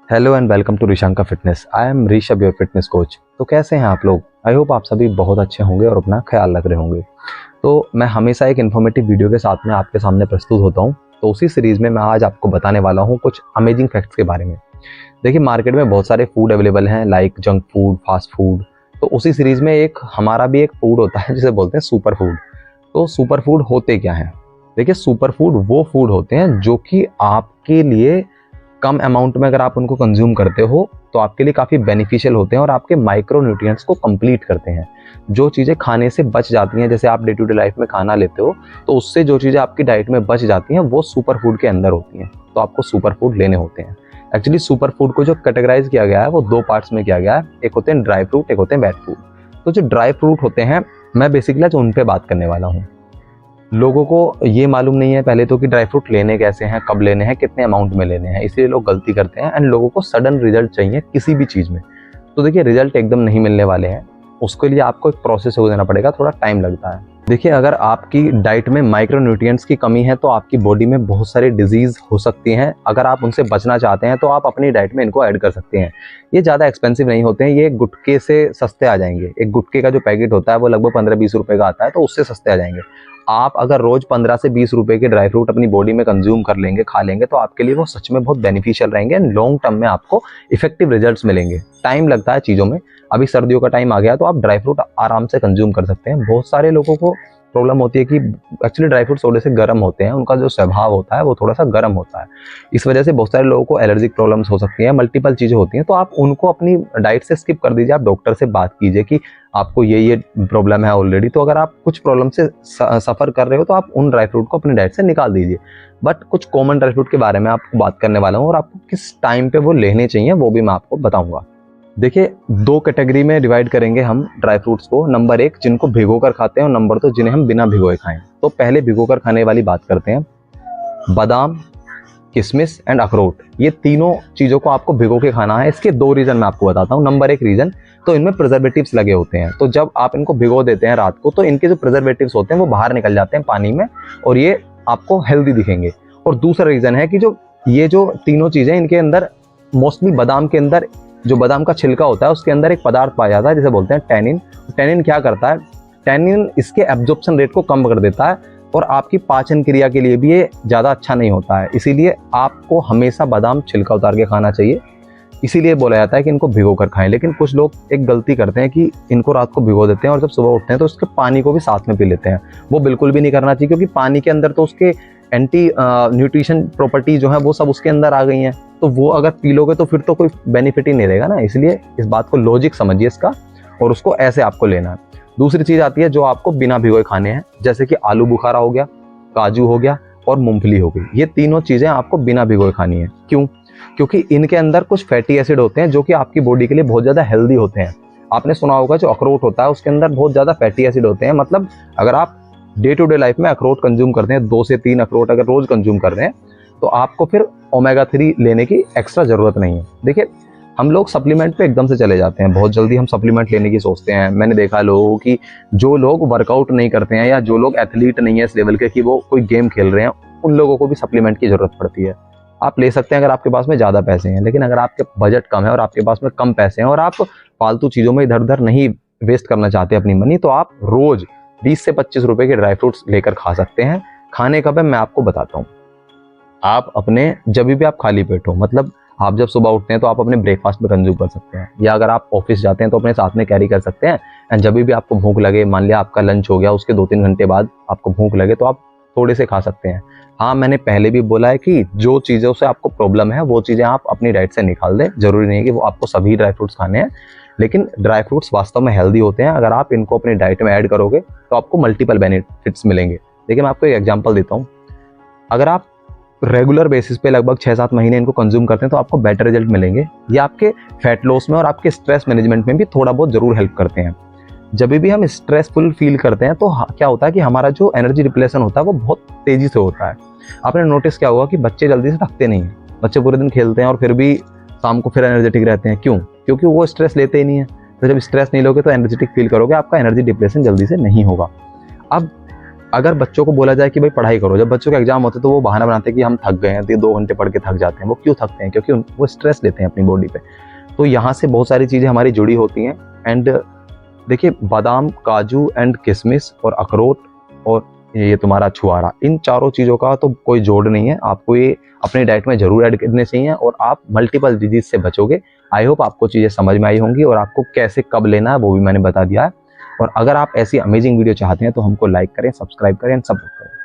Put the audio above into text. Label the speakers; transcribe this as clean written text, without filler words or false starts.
Speaker 1: Hello and welcome to Rishanka fitness. I am Rishabh, your fitness coach. तो कैसे हैं आप लोग? आई होप आप सभी बहुत अच्छे होंगे और अपना ख्याल रख रहे होंगे। तो मैं हमेशा एक इन्फॉर्मेटिव वीडियो के साथ में आपके सामने प्रस्तुत होता हूं। तो उसी सीरीज़ में मैं आज आपको बताने वाला हूं कुछ अमेजिंग फैक्ट्स के बारे में। देखिए, मार्केट में बहुत सारे फूड अवेलेबल हैं, like junk food, fast food. तो उसी सीरीज़ में हमारा भी एक फूड होता है जिसे बोलते हैं सुपर फूड। तो सुपर फूड होते क्या हैं? देखिए, सुपर फूड वो फूड होते हैं जो कि आपके लिए कम अमाउंट में अगर आप उनको कंज्यूम करते हो तो आपके लिए काफ़ी बेनिफिशियल होते हैं और आपके माइक्रो न्यूट्रिएंट्स को कंप्लीट करते हैं। जो चीज़ें खाने से बच जाती हैं, जैसे आप डे टू डे लाइफ में खाना लेते हो, तो उससे जो चीज़ें आपकी डाइट में बच जाती हैं वो सुपर फूड के अंदर होती हैं। तो आपको सुपर फूड लेने होते हैं। एक्चुअली सुपर फूड को जो कैटेगराइज किया गया है वो दो पार्ट्स में किया गया है। एक होते हैं ड्राई फ्रूट, एक होते हैं वेट फूड। तो जो ड्राई फ्रूट होते हैं, मैं बेसिकली आज उन पे बात करने वाला हूँ। लोगों को ये मालूम नहीं है पहले तो कि ड्राई फ्रूट लेने कैसे हैं, कब लेने हैं, कितने अमाउंट में लेने हैं, इसलिए लोग गलती करते हैं। एंड लोगों को सडन रिजल्ट चाहिए किसी भी चीज़ में। तो देखिए, रिजल्ट एकदम नहीं मिलने वाले हैं। उसके लिए आपको एक प्रोसेस हो देना पड़ेगा, थोड़ा टाइम लगता है। देखिए, अगर आपकी डाइट में माइक्रो न्यूट्रिएंट्स की कमी है तो आपकी बॉडी में बहुत सारी डिजीज़ हो सकती हैं। अगर आप उनसे बचना चाहते हैं तो आप अपनी डाइट में इनको ऐड कर सकते हैं। ये ज़्यादा एक्सपेंसिव नहीं होते हैं, ये गुटके से सस्ते आ जाएंगे। एक गुटके का जो पैकेट होता है वो लगभग 15-20 रुपए का आता है, तो उससे सस्ते आ जाएंगे। आप अगर रोज 15 से 20 रुपए के ड्राई फ्रूट अपनी बॉडी में कंज्यूम कर लेंगे, खा लेंगे, तो आपके लिए वो सच में बहुत बेनिफिशियल रहेंगे एंड लॉन्ग टर्म में आपको इफेक्टिव रिजल्ट्स मिलेंगे। टाइम लगता है चीज़ों में। अभी सर्दियों का टाइम आ गया तो आप ड्राई फ्रूट आराम से कंज्यूम कर सकते हैं। बहुत सारे लोगों को प्रॉब्लम होती है कि एक्चुअली ड्राई फ्रूट थोड़े से गर्म होते हैं, उनका जो स्वभाव होता है वो थोड़ा सा गर्म होता है। इस वजह से बहुत सारे लोगों को एलर्जिक प्रॉब्लम्स हो सकती हैं, मल्टीपल चीज़ें होती हैं। तो आप उनको अपनी डाइट से स्किप कर दीजिए। आप डॉक्टर से बात कीजिए कि आपको ये प्रॉब्लम है ऑलरेडी। तो अगर आप कुछ प्रॉब्लम से सफ़र कर रहे हो तो आप उन ड्राई फ्रूट को अपनी डाइट से निकाल दीजिए। बट कुछ कॉमन ड्राई फ्रूट के बारे में आपको बात करने वाला हूँ और आपको किस टाइम पे वो लेने चाहिए वो भी मैं आपको बताऊँगा। देखिए, दो कैटेगरी में डिवाइड करेंगे हम ड्राई फ्रूट्स को। नंबर एक, जिनको भिगोकर खाते हैं, और नंबर दो, जिन्हें हम बिना भिगोए खाएं। तो पहले भिगोकर खाने वाली बात करते हैं। बादाम, किशमिश एंड अखरोट, ये तीनों चीज़ों को आपको भिगो के खाना है। इसके दो रीज़न मैं आपको बताता हूँ। नंबर एक रीज़न, तो इनमें प्रिजर्वेटिव्स लगे होते हैं। तो जब आप इनको भिगो देते हैं रात को, तो इनके जो प्रिजर्वेटिव्स होते हैं वो बाहर निकल जाते हैं पानी में और ये आपको हेल्दी दिखेंगे। और दूसरा रीज़न है कि जो तीनों चीज़ें, इनके अंदर मोस्टली बादाम के अंदर जो बादाम का छिलका होता है उसके अंदर एक पदार्थ पाया जाता है जिसे बोलते हैं टैनिन। टैनिन क्या करता है? टैनिन इसके एब्जॉर्प्शन रेट को कम कर देता है और आपकी पाचन क्रिया के लिए भी ये ज़्यादा अच्छा नहीं होता है। इसीलिए आपको हमेशा बादाम छिलका उतार के खाना चाहिए। इसीलिए बोला जाता है कि इनको भिगो कर खाएं। लेकिन कुछ लोग एक गलती करते हैं कि इनको रात को भिगो देते हैं और जब सुबह उठते हैं तो उसके पानी को भी साथ में पी लेते हैं। वो बिल्कुल भी नहीं करना चाहिए, क्योंकि पानी के अंदर तो उसके एंटी न्यूट्रिशन प्रॉपर्टी जो है वो सब उसके अंदर आ गई हैं। तो वो अगर पी लोगे तो फिर तो कोई बेनिफिट ही नहीं रहेगा ना। इसलिए इस बात को लॉजिक समझिए इसका, और उसको ऐसे आपको लेना है। दूसरी चीज़ आती है जो आपको बिना भिगोए खाने हैं, जैसे कि आलू बुखारा हो गया, काजू हो गया और मूंगफली हो गई। ये तीनों चीज़ें आपको बिना भिगोए खानी है। क्यों? क्योंकि इनके अंदर कुछ फैटी एसिड होते हैं जो कि आपकी बॉडी के लिए बहुत ज़्यादा हेल्दी होते हैं। आपने सुना होगा जो अखरोट होता है उसके अंदर बहुत ज़्यादा फैटी एसिड होते हैं। मतलब अगर आप डे टू डे लाइफ में अखरोट कंज्यूम करते हैं, 2 से 3 अखरोट अगर रोज कंज्यूम कर रहे हैं, तो आपको फिर ओमेगा 3 लेने की एक्स्ट्रा ज़रूरत नहीं है। देखिए, हम लोग सप्लीमेंट पे एकदम से चले जाते हैं, बहुत जल्दी हम सप्लीमेंट लेने की सोचते हैं। मैंने देखा लोगों की, जो लोग वर्कआउट नहीं करते हैं या जो लोग एथलीट नहीं है इस लेवल के कि वो कोई गेम खेल रहे हैं, उन लोगों को भी सप्लीमेंट की ज़रूरत पड़ती है। आप ले सकते हैं अगर आपके पास में ज़्यादा पैसे हैं। लेकिन अगर आपके बजट कम है और आपके पास में कम पैसे हैं और आप फालतू चीज़ों में इधर उधर नहीं वेस्ट करना चाहते अपनी मनी, तो आप रोज़ 20 से 25 रुपए के ड्राई फ्रूट्स लेकर खा सकते हैं। खाने कब है मैं आपको बताता हूँ। आप अपने जब भी आप खाली पेट हो, मतलब आप जब सुबह उठते हैं तो आप अपने ब्रेकफास्ट में कंज्यूम कर सकते हैं, या अगर आप ऑफिस जाते हैं तो अपने साथ में कैरी कर सकते हैं। एंड जब भी आपको भूख लगे, मान लिया आपका लंच हो गया, उसके 2-3 घंटे बाद आपको भूख लगे तो आप थोड़े से खा सकते हैं। हाँ, मैंने पहले भी बोला है कि जो चीज़ों से आपको प्रॉब्लम है वो चीज़ें आप अपनी डाइट से निकाल दें। जरूरी नहीं है कि वो आपको सभी ड्राई फ्रूट्स खाने हैं, लेकिन ड्राई फ्रूट्स वास्तव में हेल्दी होते हैं। अगर आप इनको अपनी डाइट में ऐड करोगे तो आपको मल्टीपल बेनिफिट्स मिलेंगे। देखिए, मैं आपको एक एग्जांपल देता हूँ। अगर आप रेगुलर बेसिस पे लगभग 6-7 महीने इनको कंज्यूम करते हैं तो आपको बेटर रिजल्ट मिलेंगे। ये आपके फैट लॉस में और आपके स्ट्रेस मैनेजमेंट में भी थोड़ा बहुत जरूर हेल्प करते हैं। जब भी हम स्ट्रेसफुल फील करते हैं तो क्या होता है कि हमारा जो एनर्जी रिप्लेशन होता है वो बहुत तेजी से होता है। आपने नोटिस किया होगा कि बच्चे जल्दी से थकते नहीं हैं। बच्चे पूरे दिन खेलते हैं और फिर भी शाम को फिर एनर्जेटिक रहते हैं। क्यों? क्योंकि वो स्ट्रेस लेते ही नहीं है। तो जब स्ट्रेस नहीं लोगे तो एनर्जेटिक फील करोगे, आपका एनर्जी डिप्लेशन जल्दी से नहीं होगा। अब अगर बच्चों को बोला जाए कि भाई पढ़ाई करो, जब बच्चों के एग्जाम होते हैं तो वो बहाना बनाते हैं कि हम थक गए हैं, तो 2 घंटे पढ़ के थक जाते हैं। वो क्यों थकते हैं? क्योंकि वो स्ट्रेस लेते हैं अपनी बॉडी पे। तो यहाँ से बहुत सारी चीज़ें हमारी जुड़ी होती हैं। एंड देखिए, बादाम, काजू एंड किशमिश और अखरोट और ये तुम्हारा छुआरा, इन चारों चीज़ों का तो कोई जोड़ नहीं है। आपको ये अपनी डाइट में जरूर ऐड करने चाहिए और आप मल्टीपल डिजीज से बचोगे। आई होप आपको चीज़ें समझ में आई होंगी और आपको कैसे कब लेना है वो भी मैंने बता दिया है। और अगर आप ऐसी अमेजिंग वीडियो चाहते हैं तो हमको लाइक करें, सब्सक्राइब करें, सब करें।